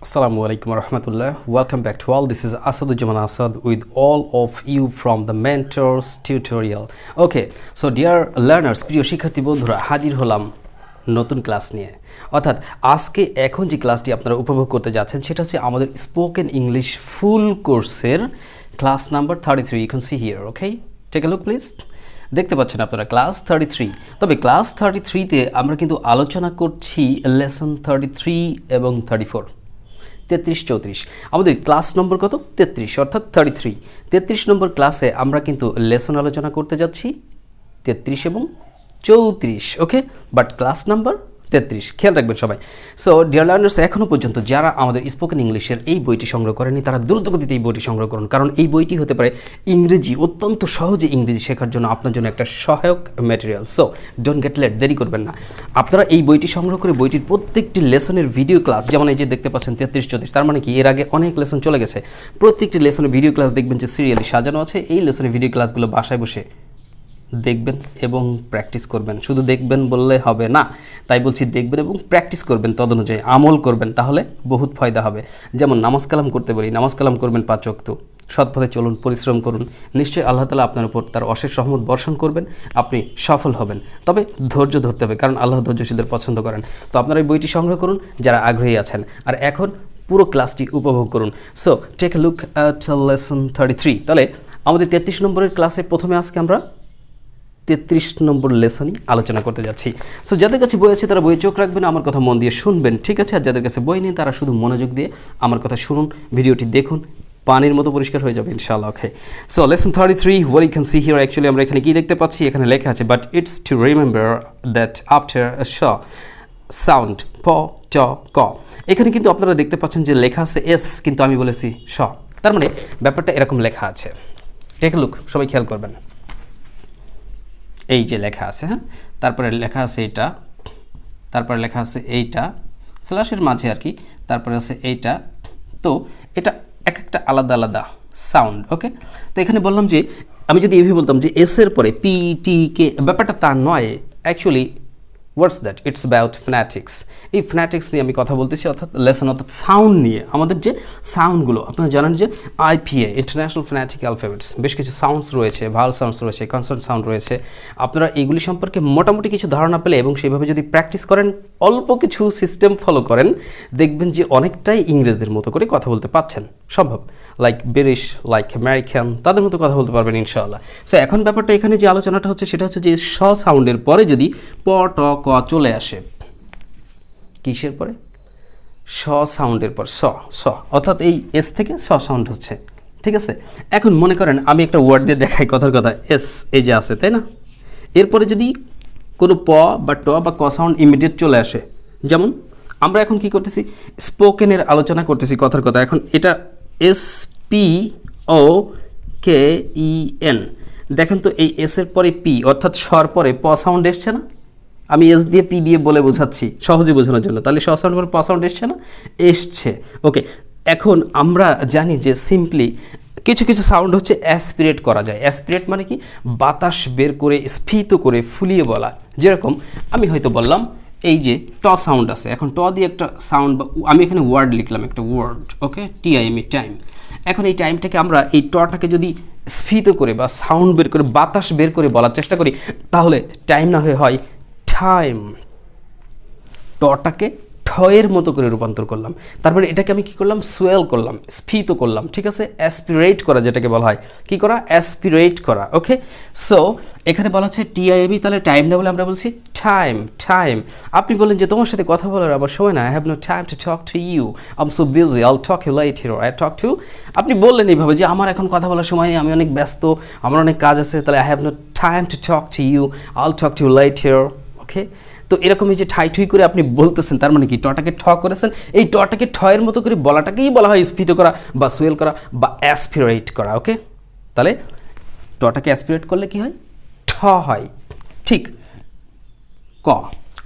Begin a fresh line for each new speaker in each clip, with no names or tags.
Assalamualaikum warahmatullah. Welcome back to all. This is Asad with all of you from the Mentors tutorial. Okay, so dear learners, প্রিয় শিক্ষার্থী বন্ধুরা, হাজির হলাম নতুন class নিয়ে। অর্থাৎ আজকে এখন যে ক্লাসটি আপনারা উপভোগ করতে যাচ্ছেন সেটা হচ্ছে আমাদের স্পোকেন ইংলিশ ফুল কোর্সের class number 33. You can see here, okay? Take a look please. দেখতে পাচ্ছেন আপনারা ক্লাস 33। তবে ক্লাস 33 তে আমরা কিন্তু আলোচনা করছি লেসন 33 এবং 34, 33-34। আমাদের ক্লাস নম্বর কত? 33, অর্থাৎ 33 নম্বর ক্লাসে আমরা কিন্তু লেসন আলোচনা করতে যাচ্ছি 33 এবং 34, ওকে? বাট ক্লাস নাম্বার 33, খেয়াল রাখবেন সবাই। সো ডিয়ার লার্নার্স, এখনও পর্যন্ত যারা আমাদের স্পোকেন ইংলিশের এই বইটি সংগ্রহ করেনি তারা দ্রুতগতিতে এই বইটি সংগ্রহ করুন, কারণ এই বইটি হতে পারে ইংরেজি, অত্যন্ত সহজে ইংরেজি শেখার জন্য আপনার জন্য একটা সহায়ক material. So don't get late, দেরি করবেন না। আপনারা এই বইটি সংগ্রহ করে বইটির প্রত্যেকটি লেসনের ভিডিও ক্লাস, যেমন এই যে দেখতে পাচ্ছেন 33-34, তার মানে কি এর আগে অনেক লেসন চলে গেছে। প্রত্যেকটি লেসনের ভিডিও ক্লাস দেখবেন যে সিরিয়ালি সাজানো আছে। এই লেসনের ভিডিও ক্লাসগুলো বাসায় বসে দেখবেন এবং প্র্যাকটিস করবেন। শুধু দেখবেন বললে হবে না, তাই বলছি দেখবেন এবং প্র্যাকটিস করবেন, তদনুযায়ী আমল করবেন, তাহলে বহুত ফায়দা হবে। যেমন নামাজ কালাম করতে বলি, নামাজ কালাম করবেন 5 ওয়াক্ত, সৎপথে চলুন, পরিশ্রম করুন, নিশ্চয়ই আল্লাহ তাআলা আপনার উপর তার অশেষ রহমত বর্ষণ করবেন, আপনি সফল হবেন। তবে ধৈর্য ধরতে হবে, কারণ আল্লাহ ধৈর্যশীলদের পছন্দ করেন। তো আপনারা এই বইটি সংগ্রহ করুন যারা আগ্রহী আছেন, আর এখন পুরো ক্লাসটি উপভোগ করুন। So take a look at lesson 33। তাহলে আমাদের 33 নম্বরের ক্লাসে প্রথমে আজকে আমরা 33 নম্বর লেসনই আলোচনা করতে যাচ্ছি। সো যাদের কাছে বই আছে তারা বইয়ে চোখ রাখবেন, আমার কথা মন দিয়ে শুনবেন, ঠিক আছে? আর যাদের কাছে বই নেই তারা শুধু মনোযোগ দিয়ে আমার কথা শুনুন, ভিডিওটি দেখুন, পানির মতো পরিষ্কার হয়ে যাবে ইনশাআল্লাহ। Okay, so lesson 33, what you can see here, actually আমরা এখানে কি দেখতে পাচ্ছি, এখানে লেখা আছে but it's to remember that after a শ সাউন্ড প ট ক। এখানে কিন্তু আপনারা দেখতে পাচ্ছেন যে লেখা আছে এস, কিন্তু আমি বলেছি শ, তার মানে ব্যাপারটা এরকম লেখা আছে। টেক এ লুক, সবাই খেয়াল করবেন। এই যে লেখা আছে, হ্যাঁ, তারপরে লেখা আছে এটা, তারপরে লেখা আছে এইটা স্ল্যাশের মাঝে আর কি, তারপরে আছে এইটা। তো এটা এক একটা আলাদা আলাদা সাউন্ড, ওকে? তো এখানে বললাম যে আমি যদি এভাবে বলতাম যে এস এর পরে পি টি কে, ব্যাপারটা তা নয়। Actually what's that, it's about phonetics. এই ফোনেটিক্স নিয়ে আমি কথা বলতেছি, অর্থাৎ লেসন, অর্থাৎ সাউন্ড নিয়ে। আমাদের যে সাউন্ডগুলো আপনারা জানেন যে আইপিএ, ইন্টারন্যাশনাল ফোনেটিক অ্যালফাবেটস, বেশ কিছু সাউন্ডস রয়েছে, ভাওয়েল সাউন্ডস রয়েছে, কনসোনেন্ট সাউন্ড রয়েছে। আপনারা এইগুলি সম্পর্কে মোটামুটি কিছু ধারণা পেলে এবং সেইভাবে যদি প্র্যাকটিস করেন, অল্প কিছু সিস্টেম ফলো করেন, দেখবেন যে অনেকটাই ইংরেজদের মতো করে কথা বলতে পারছেন। সম্ভব, লাইক ব্রিটিশ, লাইক আমেরিকান, তাদের মতো কথা বলতে পারবেন ইনশাআল্লাহ। সো এখন ব্যাপারটা এখানে যে আলোচনাটা হচ্ছে সেটা হচ্ছে যে স সাউন্ডের পরে যদি প ট ক চলে আসে, কিসের পরে? স সাউন্ডের পর স, স অর্থাৎ এই এস থেকে স সাউন্ড হচ্ছে, ঠিক আছে? এখন মনে করেন আমি একটা ওয়ার্ড দিয়ে দেখাই, কথার কথা এস এই যে আছে, তাই না? এরপরে যদি কোনো প বা ট বা ক সাউন্ড ইমিডিয়েট চলে আসে, যেমন আমরা এখন কি করতেছি, স্পোকেনের আলোচনা করতেছি, কথার কথা। এখন এটা এস পি ও কে ই এন, দেখেন তো এই এস এর পরে পি, অর্থাৎ স্বর পরে প সাউন্ড এসছে না? আমি এস দিয়ে পি দিয়ে বলে বোঝাচ্ছি সহজে বোঝানোর জন্য, তাহলে স সাউন্ড পরে প সাউন্ড এসছে না? এসছে, ওকে। এখন আমরা জানি যে সিম্পলি কিছু কিছু সাউন্ড হচ্ছে অ্যাসপিরেট করা যায়। অ্যাসপিরেট মানে কি? বাতাস বের করে, স্ফীত করে, ফুলিয়ে বলা। যেরকম আমি হয়তো বললাম এই যে ট সাউন্ড আছে, এখন ট দিয়ে একটা সাউন্ড, আমি এখানে ওয়ার্ড লিখলাম, একটা ওয়ার্ড, ওকে, টিআইএমই, টাইম। এখন এই টাইমটাকে আমরা এই টটাকে যদি স্ফীত করে বা সাউন্ড বের করে, বাতাস বের করে বলার চেষ্টা করি, তাহলে টাইম না হয়ে হয় টাইম। টটাকে ঠয়ের মতো করে রূপান্তর করলাম, তারপরে এটাকে আমি কি করলাম? সোয়েল করলাম, স্ফীত করলাম, ঠিক আছে? অ্যাসপিরেট করা যেটাকে বলা হয়, কি করা? অ্যাসপিরেট করা, ওকে? সো এখানে বলা হচ্ছে টিআইএমই, তাহলে টাইম না বলে আমরা বলছি টাইম, টাইম। আপনি বলেন যে তোমার সাথে কথা বলার আমার সময় না, I have no time to talk to you, I am so busy, I'll talk you later, I talk to. আপনি বললেন এইভাবে যে আমার এখন কথা বলার সময় নেই, আমি অনেক ব্যস্ত, আমার অনেক কাজ আছে, তাহলে I have no time to talk to you, I'll talk to you later, okay? তো এরকম এই যে ঠাই ঠুই করে আপনি বলতেছেন, তার মানে কি? টটাকে ঠ করেছেন। এই টটাকে ঠয়ের মতো করে বলাটাকেই বলা হয় স্ফীত করা বা সোয়েল করা বা অ্যাসপিরেট করা, ওকে? তাহলে টটাকে অ্যাসপিরেট করলে কি হয়? ঠ হয়, ঠিক। ক,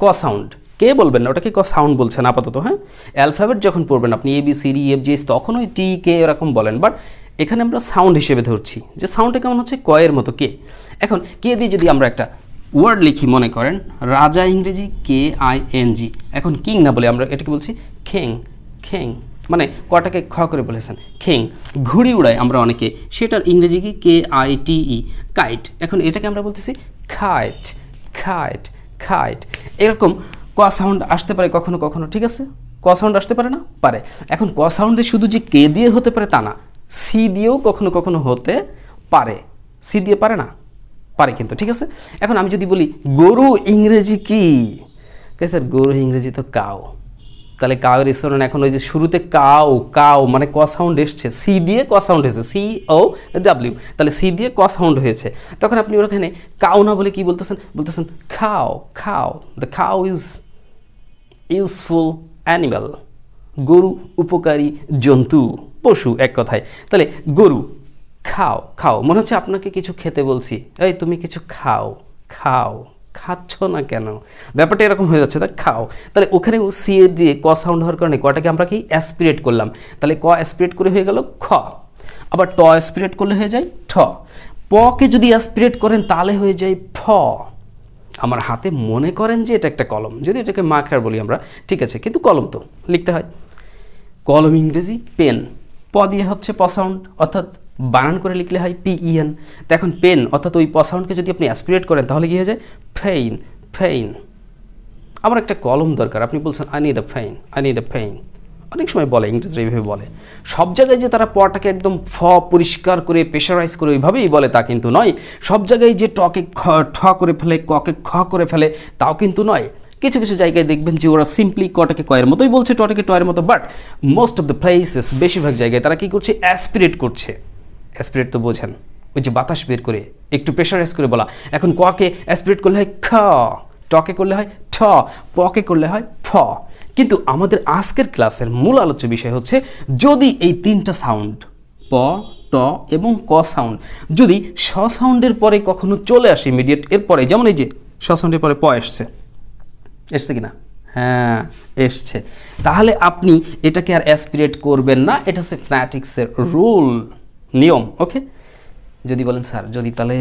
ক সাউন্ড কে বলবেন না, ওটাকে ক সাউন্ড বলছেন আপাতত, হ্যাঁ? অ্যালফাবেট যখন পড়বেন আপনি A B C D F G S, তখন ওই টি কে এরকম বলেন, বাট এখানে আমরা সাউন্ড হিসেবে ধরছি যে সাউন্ডটা কেমন হচ্ছে? ক এর মতো, কে। এখন কে দিয়ে যদি আমরা একটা ওয়ার্ড লিখি, মনে করেন রাজা, ইংরেজি KING, এখন কিং না বলে আমরা এটাকে বলছি খেং, খেং, মানে কটাকে খ করে বলেছেন কিং। ঘুড়ি উড়াই আমরা অনেকে, সেটার ইংরেজি কি KITE, কাইট। এখন এটাকে আমরা বলতেছি খাইট, খাইট, খাইট। এরকম ক সাউন্ড আসতে পারে কখনো কখনো, ঠিক আছে? ক সাউন্ড আসতে পারে না? পারে। এখন ক সাউন্ডে শুধু যে কে দিয়ে হতে পারে তা না, সি দিয়েও কখনো কখনো হতে পারে। সি দিয়ে পারে না? পারে কিন্তু, ঠিক আছে? এখন আমি যদি বলি গরু ইংরেজি কি, স্যার গরু ইংরেজি তো কাউ। তাহলে কাউয়ের রেস্টুরেন্ট এখন ওই যে শুরুতে কাউ, কাউ মানে ক সাউন্ড এসছে, সি দিয়ে ক সাউন্ড হয়েছে, COW, তাহলে সি দিয়ে ক সাউন্ড হয়েছে। তখন আপনি ওখানে কাউ না বলে কি বলতেছেন? বলতেছেন খাও, খাও। দ্য খাও ইজ ইউজফুল অ্যানিমাল। গরু উপকারী জন্তু, পশু এক কথায়। তাহলে গরু খাও, খাও মনে হচ্ছে আপনাকে কিছু খেতে বলছি, এই তুমি কিছু খাও, খাও, খাচ্ছ না কেন, ব্যাপারটা এরকম হয়ে যাচ্ছে। তা খাও, তাহলে ওখানে সি এ দিয়ে ক সাউন্ড হওয়ার কারণে কটাকে আমরা কি অ্যাসপিরেট করলাম, তাহলে ক অ্যাসপিরেট করে হয়ে গেল খ। আবার ট অ্যাসপিরেট করলে হয়ে যায় ঠ। পকে যদি অ্যাসপিরেট করেন তাহলে হয়ে যায় ফ। আমার হাতে মনে করেন যে এটা একটা কলম, যদি এটাকে মার্কার বলি আমরা, ঠিক আছে, কিন্তু কলম তো লিখতে হয়। কলম ইংরেজি পেন, প দিয়ে হচ্ছে প সাউন্ড, অর্থাৎ বানান করে লিখলে হয় PEN। তো এখন পেন অর্থাৎ ওই প সাউন্ডকে যদি আপনি অ্যাসপিরেট করেন তাহলে কি হয়ে যায় ফেইন, ফেইন। আমার একটা কলম দরকার, আপনি বলছেন I need a fane, I need a pain. অনেক সময় বলে, ইংরেজরা এইভাবে বলে। সব জায়গায় যে তারা পটাকে একদম ফ পরিষ্কার করে প্রেশারাইজ করে ওইভাবেই বলে তা কিন্তু নয়। সব জায়গায় যে টকে ঠ করে ফেলে, ককে খ করে ফেলে তাও কিন্তু নয়। কিছু কিছু জায়গায় দেখবেন যে ওরা সিম্পলি কটাকে কয়ের মতোই বলছে, টটাকে টয়ের মতো, but most of the places, বেশিরভাগ জায়গায় তারা কী করছে, অ্যাসপিরেট করছে। অ্যাসপিরেট তো বোঝেন, ওই যে বাতাস বের করে একটু প্রেশারাইজ করে বলা। এখন ককে অ্যাসপিরেট করলে হয় খ, টকে করলে হয় ঠ, পকে করলে হয় ফ। কিন্তু আমাদের আজকের ক্লাসের মূল আলোচ্য বিষয় হচ্ছে, যদি এই তিনটা সাউন্ড প, ট এবং ক সাউন্ড যদি স সাউন্ডের পরে কখনো চলে আসে ইমিডিয়েট এরপরে, যেমন এই যে স সাউন্ডের পরে প এসছে কি না? হ্যাঁ এসছে। তাহলে আপনি এটাকে আর অ্যাসপিরেট করবেন না, এটা হচ্ছে ফোনেটিক্সের রুল, নিয়ম। ওকে, যদি বলেন স্যার যদি তাহলে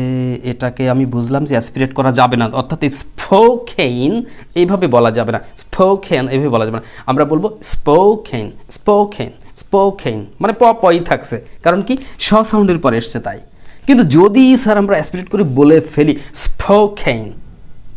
এটাকে আমি বুঝলাম যে অ্যাসপিরেট করা যাবে না, অর্থাৎ স্পোকেন এইভাবে বলা যাবে না, স্পোকেন এইভাবে বলা যাবে না, আমরা বলবো স্পোকেন, স্পোকেন, স্পোকেন, মানে পই থাকছে, কারণ কি স সাউন্ডের পরে এসছে তাই। কিন্তু যদি স্যার আমরা অ্যাসপিরেট করে বলে ফেলি স্পোকেন,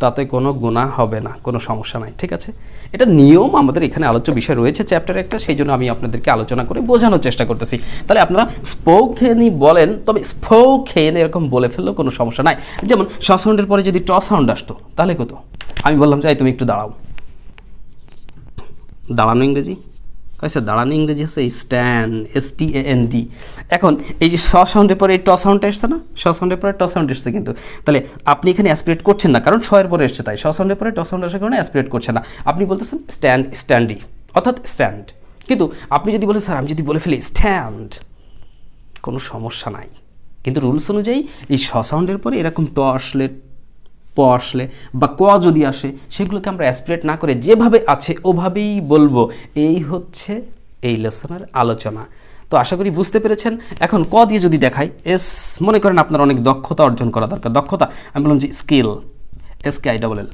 তাতে কোনো গুনাহ হবে না, কোনো সমস্যা নাই, ঠিক আছে? এটা নিয়ম, আমাদের এখানে আলোচ্য বিষয় রয়েছে চ্যাপ্টার একটা, সেই জন্য আমি আপনাদেরকে আলোচনা করে বোঝানোর চেষ্টা করতেছি। তাহলে আপনারা স্পোকেনই বলেন, তবে স্পোকেন এরকম বলে ফেললেও কোনো সমস্যা নাই। যেমন স সাউন্ডের পরে যদি ট সাউন্ড আসতো তাহলে কত, আমি বললাম যে তুমি একটু দাঁড়াও, দাঁড়ানো ইংরেজি কয়েছে, দাঁড়ানো ইংরেজি হচ্ছে স্ট্যান্ড, STAND। এখন এই যে স সাউন্ডের পরে এই ট সাউন্ডটা এসছে না, স সাউন্ডের পরে ট সাউন্ড এসছে, কিন্তু তাহলে আপনি এখানে অ্যাসপিরেট করছেন না, কারণ স এর পরে এসছে তাই। স সাউন্ডের পরে ট সাউন্ড আসার কারণে অ্যাসপিরেট করছেন না, আপনি বলতেছেন স্ট্যান্ড, স্ট্যান্ডি, অর্থাৎ স্ট্যান্ড। কিন্তু আপনি যদি বলেন স্যার আমি যদি বলে ফেলি স্ট্যান্ড, কোনো সমস্যা নাই। কিন্তু রুলস অনুযায়ী এই স সাউন্ডের পরে এরকম ট আসলে, প আসলে বা ক যদি আসে, সেগুলোকে আমরা অ্যাসপিরেট না করে যেভাবে আছে ওভাবেই বলবো। এই হচ্ছে এই লেসনের আলোচনা। তো আশা করি বুঝতে পেরেছেন। এখন ক দিয়ে যদি দেখাই, মনে করেন আপনার অনেক দক্ষতা অর্জন করা দরকার, দক্ষতা আমি বললাম যে স্কিল, SKILL।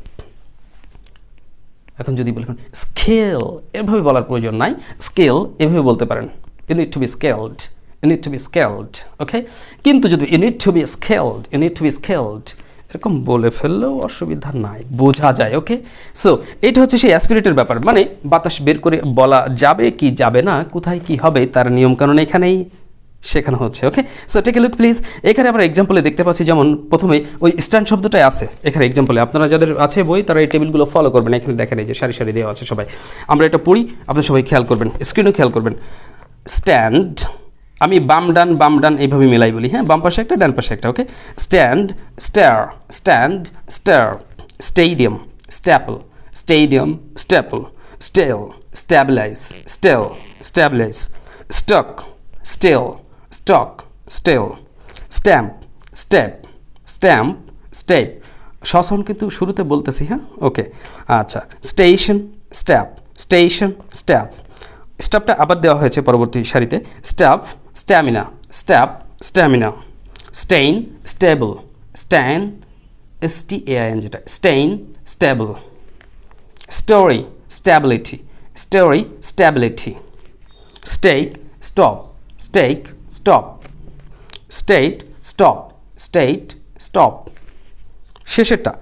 এখন যদি বলেন স্কেল, এভাবে বলার প্রয়োজন নাই, স্কেল এভাবে বলতে পারেন, you need to be scaled, you need to be scaled, okay. কিন্তু যদি you need to be scaled, you need to be scaled এরকম বলে ফেললেও অসুবিধা নাই, বোঝা যায়, ওকে। সো এটা হচ্ছে সেই অ্যাসপিরেটের ব্যাপার, মানে বাতাস বের করে বলা যাবে কি যাবে না, কোথায় কি হবে তার নিয়মকানুন এখানেই শেখানো হচ্ছে, okay. So take a look please. এখানে আমরা এক্সাম্পলে দেখতে পাচ্ছি, যেমন প্রথমে ওই স্ট্যান্ড শব্দটাই আছে এখানে এক্সাম্পলে, আপনারা যাদের আছে বই তারা এই টেবিলগুলো ফলো করবেন। এখানে দেখেন এই যে সারি সারি দেওয়া আছে, সবাই আমরা এটা পড়ি, আপনারা সবাই খেয়াল করবেন, স্ক্রিনও খেয়াল করবেন। স্ট্যান্ড, আমি বাম ডান এইভাবে মিলাই বলি, হ্যাঁ, বাম পাশে একটা ডান পাশে একটা, okay. Stand, star, stand, star, stadium, staple, stadium, staple, stale, stabilise, stale, stabilise, stock, stale, stock, stale, stamp, step, stamp, step. স সাউন্ড কিন্তু শুরুতে বলতেছি, হ্যাঁ, ওকে। আচ্ছা, স্টেশন, স্ট্যাপ, স্টেশন, স্ট্যাপ। স্ট্যাপটা আবার দেওয়া হয়েছে পরবর্তী সারিতে, stab, stamina, stab, stamina. Stain, stable, stan, STAIN যেটা, stain, stable. Story, stability, story, stability. Stake stop, stake stop, state stop, state stop. শেষেরটা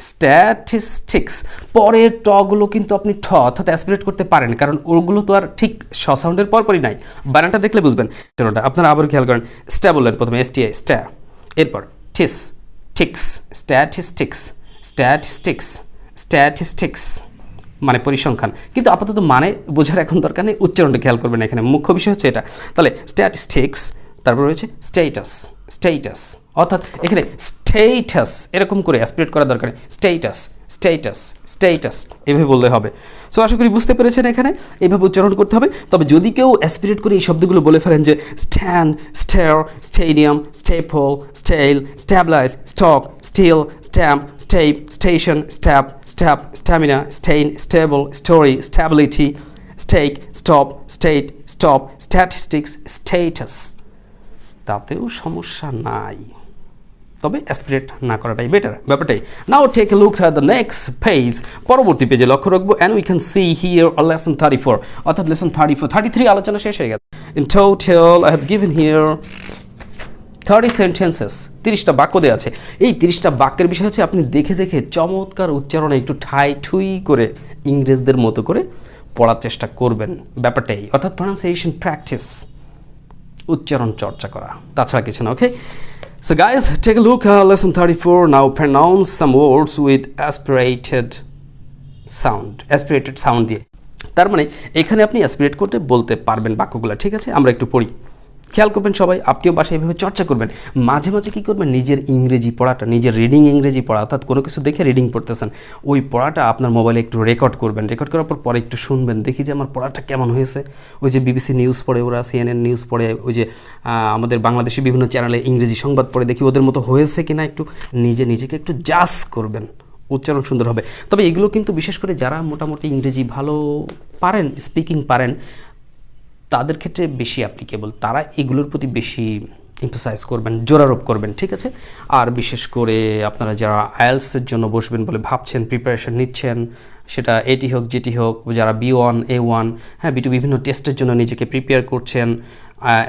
স্ট্যাটিস্টিক্স। পরের টগুলো কিন্তু আপনি ঠ অর্থাৎ অ্যাসপিরেট করতে পারেন, কারণ ওগুলো তো আর ঠিক স সাউন্ডের পরপরই নাই, বানানটা দেখলে বুঝবেন। চলোটা আপনারা আবার খেয়াল করেন, স্ট্যা বললেন প্রথমে, STA স্ট্যা, এরপর টিস টিক্স, স্ট্যাটিস্টিক্স, স্ট্যাটিস্টিক্স, স্ট্যাটিস্টিক্স মানে পরিসংখ্যান। কিন্তু আপাতত মানে বোঝার এখন দরকার নেই, উচ্চারণটা খেয়াল করবেন, এখানে মুখ্য বিষয় হচ্ছে এটা। তাহলে স্ট্যাটিস্টিক্স, তারপর রয়েছে স্টেটাস, স্টেটাস অর্থাৎ এখানে স্টেটাস এরকম করে অ্যাসপিরেট করার দরকার নেই, স্টেটাস স্টেটাস স্টেটাস এভাবে বললে হবে। সো আশা করি বুঝতে পেরেছেন, এখানে এইভাবে উচ্চারণ করতে হবে। তবে যদি কেউ অ্যাসপিরেট করে এই শব্দগুলো বলে ফেলেন যে stand, stair, stadium, staple, stale, stabilise, stock, steel, stamp, step, station, stab, stab, stamina, stain, stable, story, stability, stake, stop, state, stop, statistics, status, তাতেও সমস্যা নাই, তবে অ্যাসপিরেট না করাটাই বেটার ব্যাপারটাই। Now take a look at the next page, পরবর্তী পেজে লক্ষ্য রাখবো, and we can see here a lesson 34, অর্থাৎ লেসন 34, 33 আলোচনা শেষ হয়ে গেছে। In total I have given here 30 sentences, 30টা বাক্য দেওয়া আছে। এই 30টা বাক্যের বিষয় হচ্ছে আপনি দেখে দেখে চমৎকার উচ্চারণে একটু ঠাই ঠুই করে ইংরেজদের মতো করে পড়ার চেষ্টা করবেন, ব্যাপারটাই, অর্থাৎ প্রনাউন্সিয়েশন প্র্যাকটিস, উচ্চারণ চর্চা করা, তাছাড়া কিছু না। ওকে, so guys, take a look at lesson 34. Now pronounce some words with aspirated sound দিয়ে। তার মানে এখানে আপনি অ্যাসপিরেট করতে বলতে পারবেন বাক্যগুলো, ঠিক আছে? আমরা একটু পড়ি, খেয়াল করবেন সবাই, আপনিও বাসায় এভাবে চর্চা করবেন। মাঝে মাঝে কী করবেন, নিজের ইংরেজি পড়াটা, নিজের রিডিং ইংরেজি পড়া, অর্থাৎ কোনো কিছু দেখে রিডিং পড়তেছেন, ওই পড়াটা আপনার মোবাইলে একটু রেকর্ড করবেন, রেকর্ড করার পর পরে একটু শুনবেন, দেখি যে আমার পড়াটা কেমন হয়েছে। ওই যে BBC নিউজ পড়ে ওরা, CNN নিউজ পড়ে, ওই যে আমাদের বাংলাদেশি বিভিন্ন চ্যানেলে ইংরেজি সংবাদ পড়ে, দেখি ওদের মতো হয়েছে কিনা, একটু নিজেকে একটু জাজ করবেন, উচ্চারণ সুন্দর হবে। তবে এগুলো কিন্তু বিশেষ করে যারা মোটামুটি ইংরেজি ভালো পারেন, স্পিকিং পারেন, তাদের ক্ষেত্রে বেশি অ্যাপ্লিকেবল, তারা এগুলোর প্রতি বেশি এমফাসাইজ করবেন, জোরারোপ করবেন, ঠিক আছে? আর বিশেষ করে আপনারা যারা আইএলসের জন্য বসবেন বলে ভাবছেন, প্রিপারেশন নিচ্ছেন, সেটা এটি হোক যেটি হোক, যারা B1 A1 হ্যাঁ B2 বিভিন্ন টেস্টের জন্য নিজেকে প্রিপেয়ার করছেন,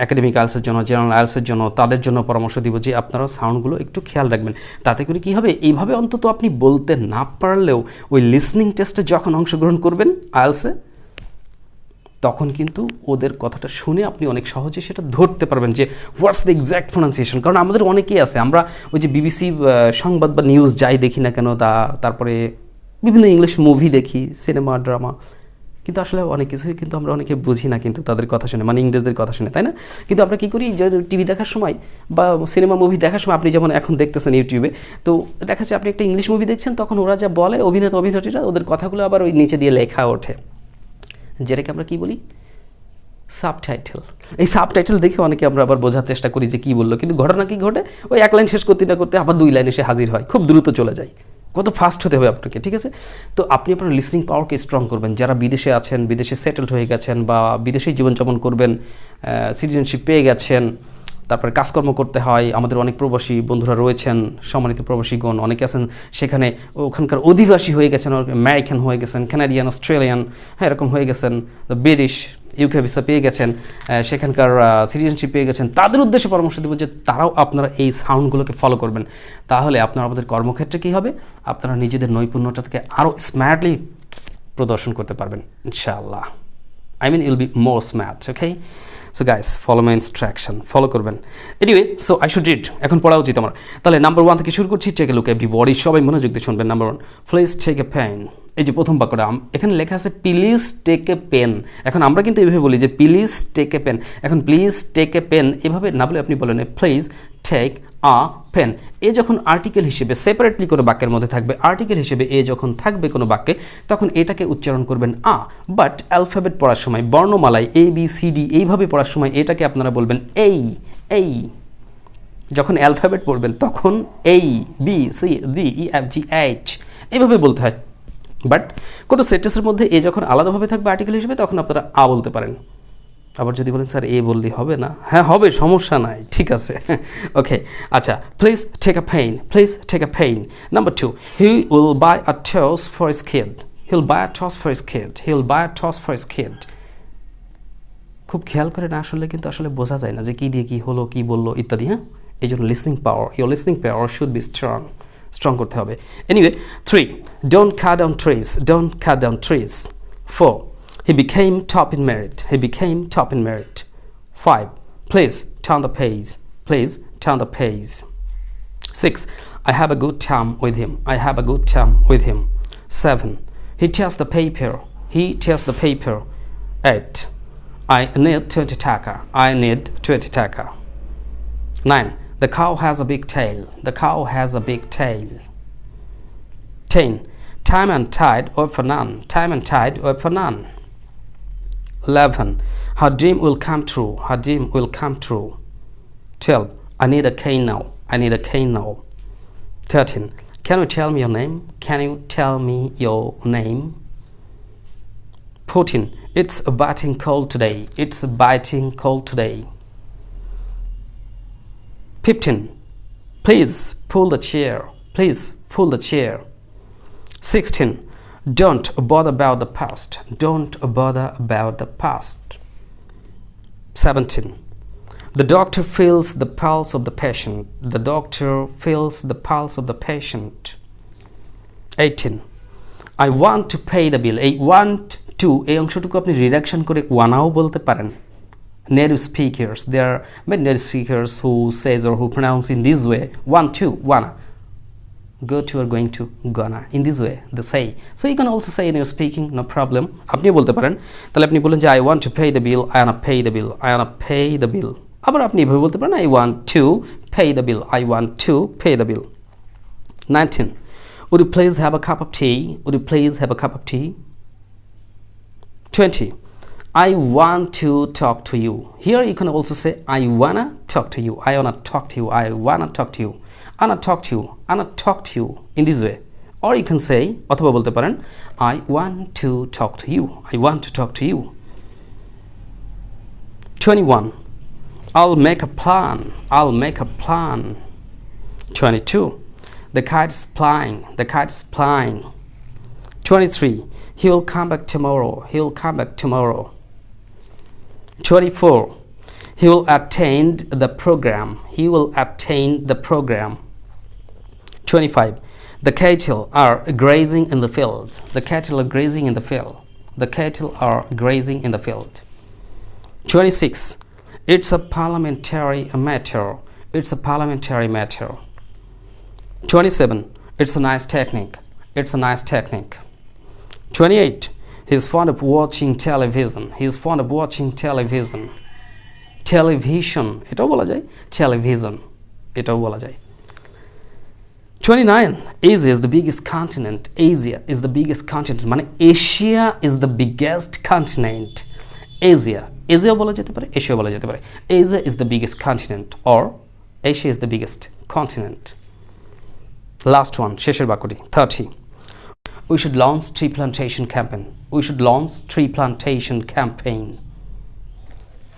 একাডেমিক আইএলসের জন্য, জেনারেল আইএলসের জন্য, তাদের জন্য পরামর্শ দিব যে আপনারা সাউন্ডগুলো একটু খেয়াল রাখবেন। তাতে করে কী হবে, এইভাবে অন্তত আপনি বলতে না পারলেও ওই লিসনিং টেস্টে যখন অংশগ্রহণ করবেন আইএলসে, তখন কিন্তু ওদের কথাটা শুনে আপনি অনেক সহজে সেটা ধরতে পারবেন যে হোয়াটস দ্য এক্স্যাক্ট প্রোনাউন্সিয়েশন। কারণ আমাদের অনেকেই আছে, আমরা ওই যে BBC সংবাদ বা নিউজ যাই দেখি না কেন, তারপরে বিভিন্ন ইংলিশ মুভি দেখি, সিনেমা, ড্রামা, কিন্তু আসলে অনেক কিছুই কিন্তু আমরা অনেকে বুঝি না কিন্তু তাদের কথা শুনে, মানে ইংরেজদের কথা শুনে, তাই না? কিন্তু আমরা কী করি, যে টিভি দেখার সময় বা সিনেমা মুভি দেখার সময়, আপনি যেমন এখন দেখতেছেন ইউটিউবে, তো দেখা যাচ্ছে আপনি একটা ইংলিশ মুভি দেখছেন, তখন ওরা যা বলে অভিনেত্রীরা, ওদের কথাগুলো আবার ওই নিচে দিয়ে লেখা ওঠে, যেটাকে আমরা কী বলি, সাবটাইটেল। এই সাবটাইটেল দেখে অনেকে আমরা আবার বোঝার চেষ্টা করি যে কী বললো, কিন্তু ঘটনা কী ঘটে, ওই এক লাইন শেষ করতে না করতে আবার 2 লাইন এসে হাজির হয়, খুব দ্রুত চলে যায়। কত ফাস্ট হতে হবে আপনাকে, ঠিক আছে? তো আপনি আপনার লিসনিং পাওয়ারকে স্ট্রং করবেন। যারা বিদেশে আছেন, বিদেশে সেটেলড হয়ে গেছেন, বা বিদেশেই জীবনযাপন করবেন, সিটিজেনশিপ পেয়ে গেছেন, তারপরে কাজকর্ম করতে হয়, আমাদের অনেক প্রবাসী বন্ধুরা রয়েছেন, সম্মানিত প্রবাসীগণ অনেকে আছেন, সেখানে ওখানকার অধিবাসী হয়ে গেছেন, আমেরিকান হয়ে গেছেন, কানাডিয়ান, অস্ট্রেলিয়ান, হ্যাঁ এরকম হয়ে গেছেন, বিদেশ UK ভিসা পেয়ে গেছেন, সেখানকার সিটিজেনশিপ পেয়ে গেছেন, তাদের উদ্দেশ্যে পরামর্শ দেবো যে তারাও আপনারা এই সাউন্ডগুলোকে ফলো করবেন। তাহলে আপনারা আমাদের কর্মক্ষেত্রে কী হবে, আপনারা নিজেদের নৈপুণ্যটাকে আরও স্মার্টলি প্রদর্শন করতে পারবেন ইনশাআল্লাহ। I mean you'll be more smart, okay? So guys, follow my instruction, follow করবেন। Anyway, so I should read, এখন পড়া উচিত আমার। তাহলে নাম্বার 1 থেকে শুরু করছি। টেক এ লুক এভরিবডি, সবাই মনোযোগ দিয়ে শুনবেন। Number 1, please take a pen. এই যে প্রথম বাক্যটা, এখানে লেখা আছে প্লিজ টেক এ পেন। এখন আমরা কিন্তু এইভাবে বলি যে প্লিজ টেক এ পেন। এখন প্লিজ টেক এ পেন এভাবে না বলে আপনি বলেন প্লিজ টেক আ পেন। এ যখন আর্টিকেল হিসেবে সেপারেটলি কোনো বাক্যের মধ্যে থাকবে, আর্টিকেল হিসেবে এ যখন থাকবে কোনো বাক্যে, তখন এটাকে উচ্চারণ করবেন আ। বাট অ্যালফাবেট পড়ার সময়, বর্ণমালায় ABCD এইভাবে পড়ার সময় এটাকে আপনারা বলবেন এই। যখন অ্যালফাবেট পড়বেন তখন ABCDEFGH এইভাবে বলতে হয়। বাট কোনো সেন্টেন্সের মধ্যে এ যখন আলাদাভাবে থাকবে আর্টিকেল হিসেবে, তখন আপনারা আ বলতে পারেন। আবার যদি বলেন স্যার এ বললে হবে না, হ্যাঁ হবে, সমস্যা নাই, ঠিক আছে। ওকে, আচ্ছা, please take a pen, please take a pen. Number 2, he will buy a toss for his kid, he will buy a toss for his kid, he will buy a toss for his kid. খুব খেয়াল করে না শুনলে কিন্তু আসলে বোঝা যায় না যে কী দিয়ে কী হলো কী বললো ইত্যাদি। হ্যাঁ, এই জন্য listening power, your listening power should be strong করতে হবে। Anyway 3, don't cut down trees, don't cut down trees. 4, he became top in merit, he became top in merit. 5, please turn the page, please turn the page. 6, I have a good time with him, I have a good time with him. 7, he tears the paper, he tears the paper. 8, I need 20 taka, I need 20 taka. 9, the cow has a big tail, the cow has a big tail. 10, time and tide wait for none, time and tide wait for none. 11, her dream will come true, her dream will come true. 12, I need a cane now, I need a cane now. 13, can you tell me your name, can you tell me your name. 14, it's a biting cold today, it's a biting cold today. 15, please pull the chair, please pull the chair. 16, don't bother about the past, don't bother about the past. 17, the doctor feels the pulse of the patient, the doctor feels the pulse of the patient. 18, I want to pay the bill, এই want to এই অংশটুকু আপনি reduction করে ওয়ানাও বলতে পারেন। Native speakers, there are many native speakers who says or who pronounce in this way, want to, wanna. Go to or going to, gonna. In this way they say. So you can also say in your speaking, no problem. আপনি বলতে পারেন, তাহলে আপনি বলেন যে I want to pay the bill, I wanna pay the bill, I wanna pay the bill. আবার আপনি এভাবে বলতে পারেন I want to pay the bill, I want to pay the bill. 19, would you please have a cup of tea, would you please have a cup of tea. 20, I want to talk to you. Here you can also say I wanna talk to you, I wanna talk to you, I wanna talk to you, I wanna talk to you, I wanna talk to you, in this way. Or you can say অথবা বলতে পারেন I want to talk to you, I want to talk to you. 21, I'll make a plan, I'll make a plan. 22, the kite is flying, the kite is flying. 23, he will come back tomorrow, he will come back tomorrow. 24, he will attend the program, he will attend the program. 25, the cattle are grazing in the field, the cattle are grazing in the field, the cattle are grazing in the field. 26, it's a parliamentary matter, it's a parliamentary matter. 27, it's a nice technique, it's a nice technique. 28, he's fond of watching television, he's fond of watching television. Television এটাও বলা যায়, television এটাও বলা যায়। 29, Asia is the biggest continent, Asia is the biggest continent, মানে Asia is the biggest continent. Asia, Asia বলা যেতে পারে, Asia বলা যেতে পারে। Asia is the biggest continent or Asia is the biggest continent. Last one, শেষের বাক্যটি 30, we should launch tree plantation campaign, we should launch tree plantation campaign.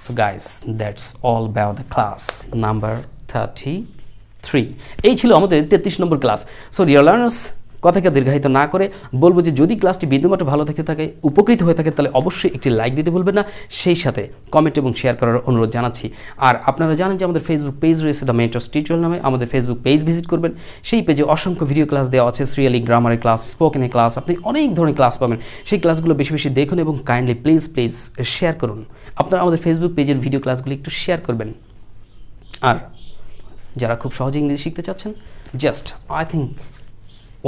So guys, that's all about the class number 33. এই ছিল আমাদের 33 নম্বর class. So dear learners, কথাকে দীর্ঘায়িত না করে বলবো যে যদি ক্লাসটি বিন্দুমাত্র ভালো থেকে থাকে, উপকৃত হয়ে থাকে, তাহলে অবশ্যই একটি লাইক দিতে ভুলবেন না, সেই সাথে কমেন্ট এবং শেয়ার করার অনুরোধ জানাচ্ছি। আর আপনারা জানেন যে আমাদের ফেসবুক পেজ রয়েছে দ্য মেন্টরস টিউটোরিয়াল নামে, আমাদের ফেসবুক পেজ ভিজিট করবেন। সেই পেজে অসংখ্য ভিডিও ক্লাস দেওয়া আছে, সিরিয়ালি গ্রামারের ক্লাস, স্পোকেনের ক্লাস, আপনি অনেক ধরনের ক্লাস পাবেন। সেই ক্লাসগুলো বেশি বেশি দেখুন এবং কাইন্ডলি প্লিজ শেয়ার করুন। আপনারা আমাদের ফেসবুক পেজের ভিডিও ক্লাসগুলো একটু শেয়ার করবেন। আর যারা খুব সহজে ইংরেজি শিখতে চাচ্ছেন, just I think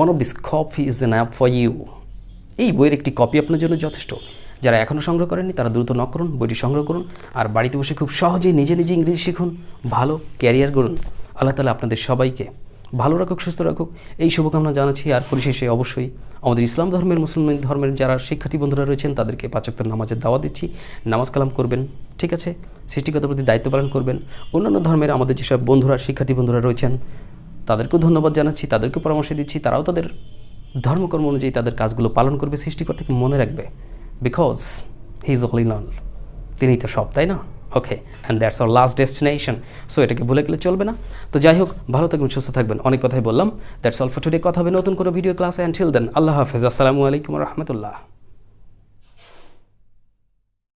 one of this copy is enough for you. এই বইয়ের একটি কপি আপনার জন্য যথেষ্ট। যারা এখনও সংগ্রহ করেননি তারা দ্রুত নক করুন, বইটি সংগ্রহ করুন, আর বাড়িতে বসে খুব সহজেই নিজে নিজে ইংরেজি শিখুন, ভালো ক্যারিয়ার গড়ুন। আল্লাহ তাআলা আপনাদের সবাইকে ভালো রাখুক, সুস্থ রাখুক, এই শুভকামনা জানাচ্ছি। আর পরিশেষে অবশ্যই আমাদের ইসলাম ধর্মের, মুসলমান ধর্মের যারা শিক্ষার্থী বন্ধুরা রয়েছেন তাদেরকে 5 ওয়াক্ত নামাজের দাওয়াত দিচ্ছি, নামাজ কালাম করবেন, ঠিক আছে, সৃষ্টিকর্তার প্রতি দায়িত্ব পালন করবেন। অন্যান্য ধর্মের আমাদের যেসব বন্ধুরা, শিক্ষার্থী বন্ধুরা রয়েছেন তাদেরকেও ধন্যবাদ জানাচ্ছি, তাদেরকে পরামর্শ দিচ্ছি, তারাও তাদের ধর্মকর্ম অনুযায়ী তাদের কাজগুলো পালন করবে, সৃষ্টিকর্তাকে মনে রাখবে, because he is all in all, তিনিই তো সব, তাই না? Okay, and that's our last destination. So এটাকে ভুলে গেলে চলবে না। তো যাই হোক, ভালো থাকবেন, সুস্থ থাকবেন, অনেক কথাই বললাম। That's all for today. কথা হবে নতুন কোনো ভিডিও ক্লাসে। আনটিল দেন, আল্লাহ হাফেজ, আসসালামু আলাইকুম ওয়া রাহমাতুল্লাহ।